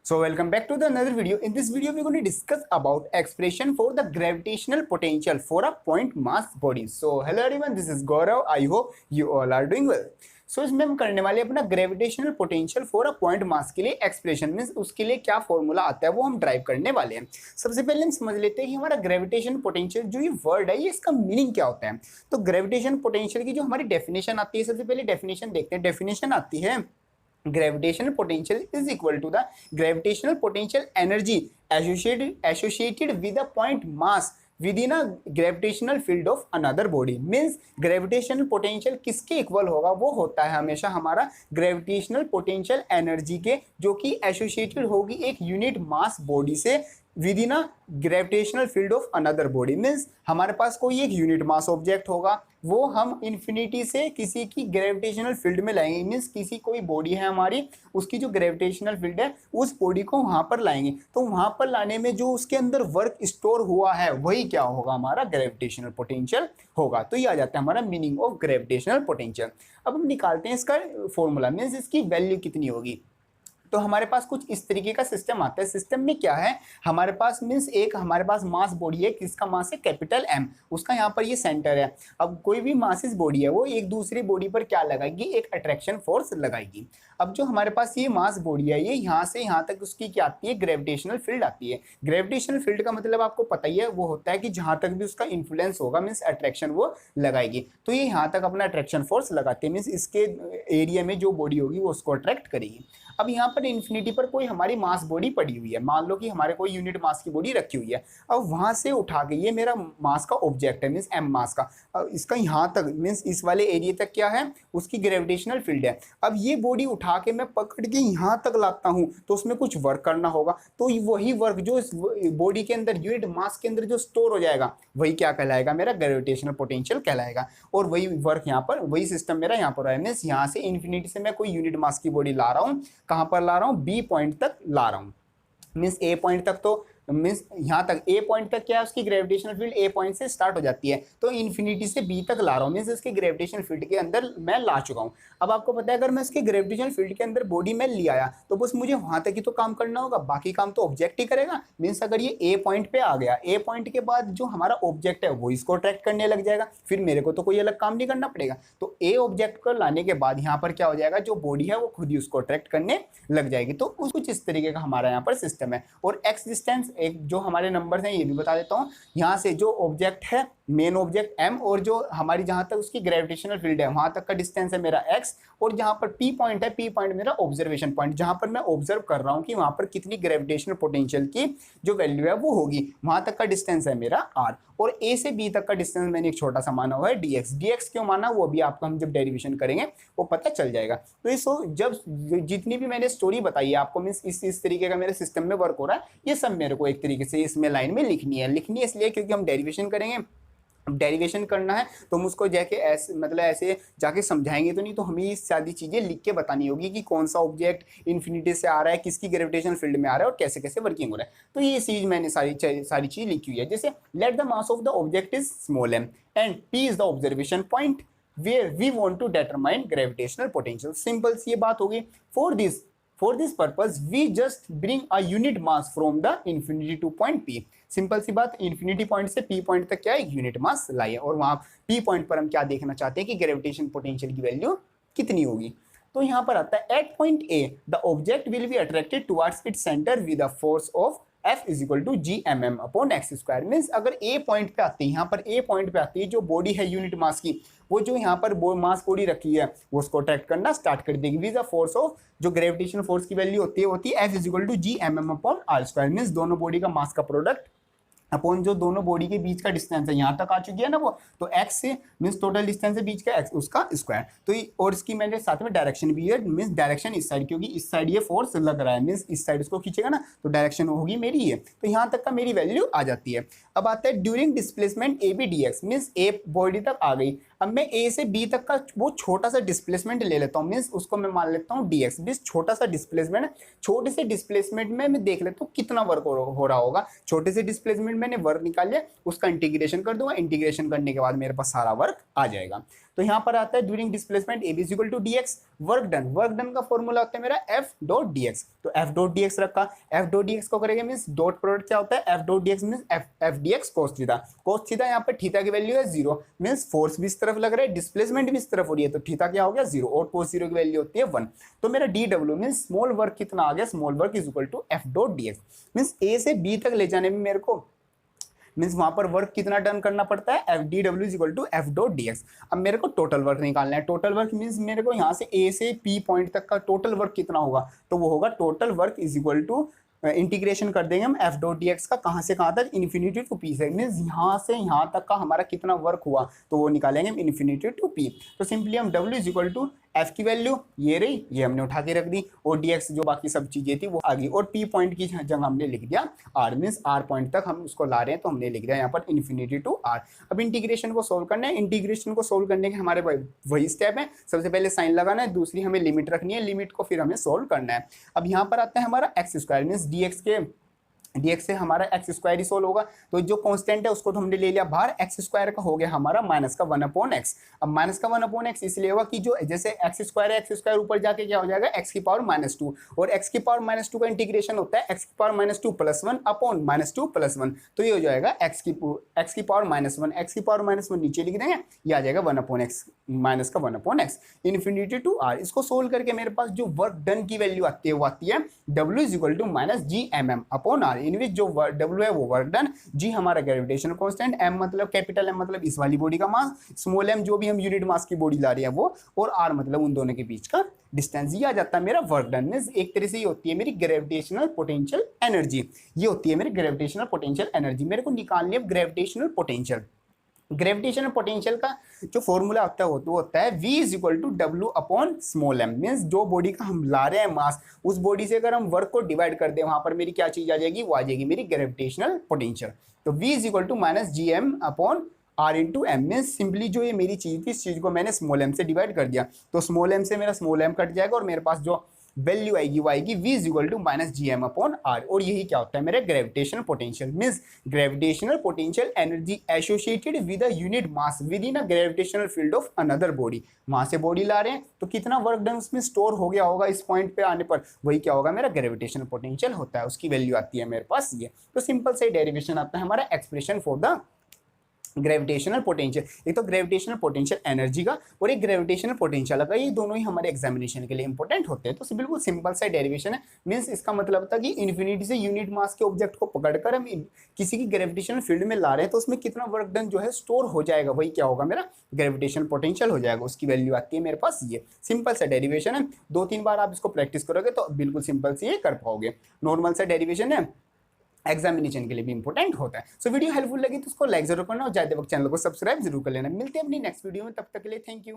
So welcome back to the another video. In this video, we're going to discuss about expression for the gravitational potential for a point mass body. So hello everyone, this is Gaurav. I hope you all are doing well. So इसमें हम करने वाले अपना gravitational potential for a point mass के लिए expression means उसके लिए क्या फॉर्मूला आता है वो हम ड्राइव करने वाले हैं। सबसे पहले हम समझ लेते हैं कि हमारा ग्रेविटेशन पोटेंशियल जो ये वर्ड है ये इसका मीनिंग क्या होता है। तो ग्रेविटेशन पोटेंशियल की जो हमारी डेफिनेशन आती है, सबसे पहले डेफिनेशन देखते हैं। डेफिनेशन आती है gravitational potential is equal to the gravitational potential energy associated with a point mass within a gravitational field of another body। Means gravitational potential किसके इक्वल होगा, वो होता है हमेशा हमारा ग्रेविटेशनल पोटेंशियल एनर्जी के, जो कि एसोसिएटेड होगी एक यूनिट मास बॉडी से with in a gravitational field of another body. Means हमारे पास कोई एक यूनिट मास ऑब्जेक्ट होगा, वो हम इन्फिनिटी से किसी की ग्रेविटेशनल फील्ड में लाएंगे। मीन्स किसी कोई बॉडी है हमारी, उसकी जो ग्रेविटेशनल फील्ड है उस बॉडी को वहाँ पर लाएंगे, तो वहाँ पर लाने में जो उसके अंदर वर्क स्टोर हुआ है वही क्या होगा, हमारा ग्रेविटेशनल पोटेंशियल होगा। तो ये आ जाता है हमारा मीनिंग ऑफ ग्रेविटेशनल पोटेंशियल। अब हम निकालते हैं इसका फॉर्मूला, मीन्स इसकी वैल्यू कितनी होगी। तो हमारे पास कुछ इस तरीके का सिस्टम आता है। सिस्टम में क्या है हमारे पास, मीन्स एक हमारे पास मास बॉडी है, किसका मास है, कैपिटल एम, उसका यहाँ पर ये सेंटर है। अब कोई भी मासिस बॉडी है वो एक दूसरी बॉडी पर क्या लगाएगी, एक अट्रैक्शन फोर्स लगाएगी। अब जो हमारे पास ये मास बॉडी है ये यहाँ से यहाँ तक उसकी क्या आती है, ग्रेविटेशनल फील्ड आती है। ग्रेविटेशनल फील्ड का मतलब आपको पता ही है, वो होता है कि जहाँ तक भी उसका इन्फ्लुएंस होगा मीन्स अट्रैक्शन वो लगाएगी। तो ये यहाँ तक अपना अट्रैक्शन फोर्स लगाते हैं, मीन्स इसके एरिया में जो बॉडी होगी वो उसको अट्रैक्ट करेगी। अब यहाँ पर इन्फिनिटी पर कोई हमारी मास बॉडी पड़ी हुई है, मान लो कि हमारे कोई यूनिट मास की बॉडी रखी हुई है। अब वहां से उठा के ये मेरा मास का ऑब्जेक्ट है, मीन्स एम मास का, अब इसका यहाँ तक मीन्स इस वाले एरिया तक क्या है, उसकी ग्रेविटेशनल फील्ड है। अब ये बॉडी उठा के मैं पकड़ के यहाँ तक लाता हूँ तो उसमें कुछ वर्क करना होगा, तो वही वर्क जो इस बॉडी के अंदर यूनिट मास के अंदर जो स्टोर हो जाएगा वही क्या कहलाएगा, मेरा ग्रेविटेशनल पोटेंशियल कहलाएगा। और वही वर्क यहाँ पर, वही सिस्टम मेरा यहाँ पर है। मीन्स यहाँ से इन्फिनिटी से मैं कोई यूनिट मास की बॉडी ला रहा हूँ, कहाँ पर ला रहा हूँ, बी पॉइंट तक ला रहा हूँ। मीन्स ए पॉइंट तक, तो मीन्स यहाँ तक ए पॉइंट तक क्या है, उसकी ग्रेविटेशनल फील्ड ए पॉइंट से स्टार्ट हो जाती है, तो इन्फिनिटी से बी तक ला रहा हूँ, मीन्स इसके ग्रेविटेशनल फील्ड के अंदर मैं ला चुका हूँ। अब आपको पता है अगर मैं इसके ग्रेविटेशनल फील्ड के अंदर बॉडी में ले आया तो बस मुझे वहाँ तक ही तो काम करना होगा, बाकी काम तो ऑब्जेक्ट ही करेगा। मीन्स अगर ये ए पॉइंट पे आ गया, ए पॉइंट के बाद जो हमारा ऑब्जेक्ट है वो इसको अट्रैक्ट करने लग जाएगा, फिर मेरे को तो कोई अलग काम नहीं करना पड़ेगा। तो ए ऑब्जेक्ट को लाने के बाद यहाँ पर क्या हो जाएगा, जो बॉडी है वो खुद ही उसको अट्रैक्ट करने लग जाएगी। तो कुछ इस तरीके का हमारा यहाँ पर सिस्टम है। और एक्स डिस्टेंस एक जो हमारे नंबर हैं ये भी बता देता हूँ। यहाँ से जो ऑब्जेक्ट है मेन ऑब्जेक्ट एम, और जो हमारी जहां तक उसकी ग्रेविटेशनल फील्ड है वहां तक का डिस्टेंस है मेरा एक्स, और जहां पर पी पॉइंट है, पी पॉइंट मेरा ऑब्जर्वेशन पॉइंट, जहां पर मैं ऑब्जर्व कर रहा हूं कि वहां पर कितनी ग्रेविटेशनल पोटेंशियल की जो वैल्यू है वो होगी, वहां तक का डिस्टेंस है मेरा आर। और ए से बी तक का डिस्टेंस मैंने एक छोटा सा माना हुआ है डीएक्स। डीएक्स क्यों माना वो भी आपको हम जब डेरिवेशन करेंगे वो पता चल जाएगा। तो इस जब जितनी भी मैंने स्टोरी बताई है आपको, मीन्स इस तरीके का मेरे सिस्टम में वर्क हो रहा है, ये सब मेरे को एक तरीके से इसमें लाइन में लिखनी है इसलिए क्योंकि हम डेरिवेशन करेंगे। डेरिवेशन करना है तो हम उसको जाके ऐसे मतलब ऐसे जाके समझाएंगे तो नहीं, तो हमें ये सारी चीज़ें लिख के बतानी होगी कि कौन सा ऑब्जेक्ट इन्फिनिटी से आ रहा है, किसकी ग्रेविटेशनल फील्ड में आ रहा है और कैसे कैसे वर्किंग हो रहा है। तो ये चीज़ मैंने सारी चीज़ लिखी हुई है। जैसे let the mass of the object is small m and p is the observation point where we want to determine gravitational potential. Simple सी ये बात होगी। For this purpose, we just bring a unit mass from the infinity to point P। Simple सी बात, infinity point से P point तक क्या है, यूनिट मास लाइए, और वहाँ P पॉइंट पर हम क्या देखना चाहते हैं कि ग्रेविटेशन पोटेंशियल की वैल्यू कितनी होगी। तो यहाँ पर आता है at point A the object will be attracted towards its centre with a force of F is equal to G M M upon X square. Means अगर ए पॉइंट पे आती है, यहाँ पर ए पॉइंट पे आती है जो बॉडी है यूनिट मास की, वो जो यहाँ पर मास बॉडी रखी है वो उसको अट्रैक्ट करना स्टार्ट कर देगी विद द फोर्स ऑफ, जो ग्रेविटेशन फोर्स की वैल्यू होती है F is equal to G M M upon R square. Means दोनों बॉडी का मास का प्रोडक्ट अपॉन जो दोनों बॉडी के बीच का डिस्टेंस है, यहाँ तक आ चुकी है ना वो, तो x से मीन्स टोटल डिस्टेंस है बीच का x, उसका स्क्वायर। तो और इसकी मैंने साथ में डायरेक्शन भी है, मीन्स डायरेक्शन इस साइड, क्योंकि इस साइड ये फोर्स लग रहा है, मीन्स इस साइड इसको खींचेगा ना तो डायरेक्शन होगी मेरी ये। तो यहाँ तक का मेरी वैल्यू आ जाती है। अब आता है during displacement A B D x, means A body तक आ गई। अब मैं ए से बी तक का वो छोटा सा डिस्प्लेसमेंट ले लेता हूँ, मीन्स उसको मैं मान लेता हूँ डी एक्स। मीन्स छोटा सा डिस्प्लेसमेंट, छोटे से डिस्प्लेसमेंट में मैं देख लेता हूँ कितना वर्क हो रहा होगा। छोटे से डिस्प्लेसमेंट मैंने वर्क निकाल लिया, उसका इंटीग्रेशन कर दूंगा, इंटीग्रेशन करने के बाद मेरे पास सारा वर्क आ जाएगा। तो यहाँ पर आता है during displacement A B equal to D X. Work done का फॉर्मूला होता है मेरा एफ डॉट डी एक्स। तो एफ डॉट डी एक्स रखा, एफ डॉट डी एक्स को करेंगे मीन्स डॉट प्रोडक्ट क्या होता है, F dot D x means F D X cos theta. Cos theta यहाँ पर थीटा की वैल्यू है 0 मीन्स फोर्स भी इस तरफ लग रहा है, डिस्प्लेसमेंट भी इस तरफ हो रही है, तो थीटा क्या हो गया 0 और कोस 0 की वैल्यू होती है 1। तो मेरा डी डब्ल्यू मीन्स स्मॉल वर्क कितना आ गया, small work is equal to F dot D x. Means a से बी तक ले जाने में मेरे को मीन्स वहां पर वर्क कितना डन करना पड़ता है, F D W is equal to F dot D X. अब मेरे को टोटल वर्क निकालना है। टोटल वर्क मीन्स मेरे को यहाँ से ए से पी पॉइंट तक का टोटल वर्क कितना होगा, तो वो होगा total work is equal to integration कर देंगे हम एफ डॉट डी एक्स का, कहाँ से कहाँ तक, इन्फिनिटी टू पी से। मीन्स यहाँ से यहाँ तक का हमारा कितना वर्क हुआ, तो वो निकालेंगे हम इन्फिनिटी टू पी। तो सिंपली हम W is equal to F की वैल्यू ये रही, ये हमने उठा के रख दी, और डी एक्स जो बाकी सब चीजें थी वो आ गई, और पी पॉइंट की जगह हमने लिख दिया आर, मीन्स आर पॉइंट तक हम उसको ला रहे हैं, तो हमने लिख दिया यहाँ पर इन्फिनिटी टू आर। अब इंटीग्रेशन को सोल्व करना है। इंटीग्रेशन को सोल्व करने के हमारे वही स्टेप है, सबसे पहले साइन लगाना है, दूसरी हमें लिमिट रखनी है, लिमिट को फिर हमें सोल्व करना है। अब यहाँ पर आता है हमारा x square means D x के dx से हमारा एक्स स्क्वायर ही सोल्व होगा, तो जो कांस्टेंट है उसको तो हमने ले लिया बाहर, एक्स स्क्वायर का हो गया हमारा माइनस का 1/x। अब माइनस का 1/x इसलिए होगा कि जो जैसे एक्स स्क्वायर है, एक्स स्क्वायर ऊपर जाके क्या हो जाएगा x की पावर -2, और x की पावर -2 का इंटीग्रेशन होता है x की पावर -2 + 1 अपॉन -2 + 1, तो ये हो जाएगा x की पावर -1, x की पावर -1 नीचे लिख देंगे, ये आ जाएगा 1/x माइनस का 1/x इन्फिनिटी टू r। इसको सोल्व करके मेरे पास जो वर्क डन की वैल्यू आती है वो आती है w is equal to -gmm upon r, in which जो w है वो वर्क डन, g हमारा ग्रेविटेशनल कांस्टेंट, m मतलब कैपिटल M मतलब इस वाली बॉडी का मास, स्मॉल m जो भी हम यूनिट मास की बॉडी ला रहे हैं वो, और r मतलब उन दोनों के बीच का डिस्टेंस। ये आ जाता है मेरा वर्क डन। मींस एक तरह से ये होती है मेरी ग्रेविटेशनल पोटेंशियल एनर्जी, ये होती है मेरी ग्रेविटेशनल पोटेंशियल एनर्जी। मेरे को निकालनी है ग्रेविटेशनल पोटेंशियल। ग्रेविटेशनल पोटेंशियल का जो फॉर्मूला होता है वो होता है v is equal to W upon small m। Means जो बॉडी का हम ला रहे हैं मास, उस बॉडी से अगर हम वर्क को डिवाइड कर दें, वहां पर मेरी क्या चीज आ जाएगी, वो आ जाएगी मेरी ग्रेविटेशनल पोटेंशियल। तो v is equal to -gm upon r into M. Means simply जो ये मेरी चीज थी, इस चीज को मैंने स्मॉल m से डिवाइड कर दिया, तो स्मॉल m से मेरा स्मॉल m कट जाएगा, और मेरे पास जो वैल्यू आएगी वो आएगी v is equal to -gm upon r, और यही क्या होता है मेरा gravitational potential. Means gravitational potential energy associated with a unit mass within a gravitational field of another body. वहां से बॉडी ला रहे हैं तो कितना वर्क डन उसमें स्टोर हो गया होगा इस पॉइंट पे आने पर, वही क्या होगा मेरा ग्रेविटेशनल पोटेंशियल होता है, उसकी वैल्यू आती है मेरे पास ये। तो सिंपल से डेरिवेशन आता है हमारा expression for the gravitational potential. एक तो ग्रेविटेशनल पोटेंशियल एनर्जी का और एक ग्रेविटेशनल पोटेंशियल का, ये दोनों ही हमारे एग्जामिनेशन के लिए इंपॉर्टेंट होते हैं। तो बिल्कुल सिंपल सा डेरिवेशन है। मींस इसका मतलब था कि इन्फिनिटी से यूनिट मास के ऑब्जेक्ट को पकड़कर हम किसी की ग्रेविटेशनल फील्ड में ला रहे हैं, तो उसमें कितना वर्क डन जो है स्टोर हो जाएगा, वही क्या होगा मेरा ग्रेविटेशनल पोटेंशियल हो जाएगा, उसकी वैल्यू आती है मेरे पास ये। सिंपल सा डेरिवेशन है, 2-3 बार आप इसको प्रैक्टिस करोगे तो बिल्कुल सिंपल से ये कर पाओगे। नॉर्मल सा डेरिवेशन है, एग्जामिनेशन के लिए भी इंपॉर्टेंट होता है। सो वीडियो हेल्पफुल लगी तो उसको लाइक जरूर करना, और जाते वक्त चैनल को सब्सक्राइब जरूर कर लेना। मिलते हैं अपनी नेक्स्ट वीडियो में, तब तक के लिए थैंक यू।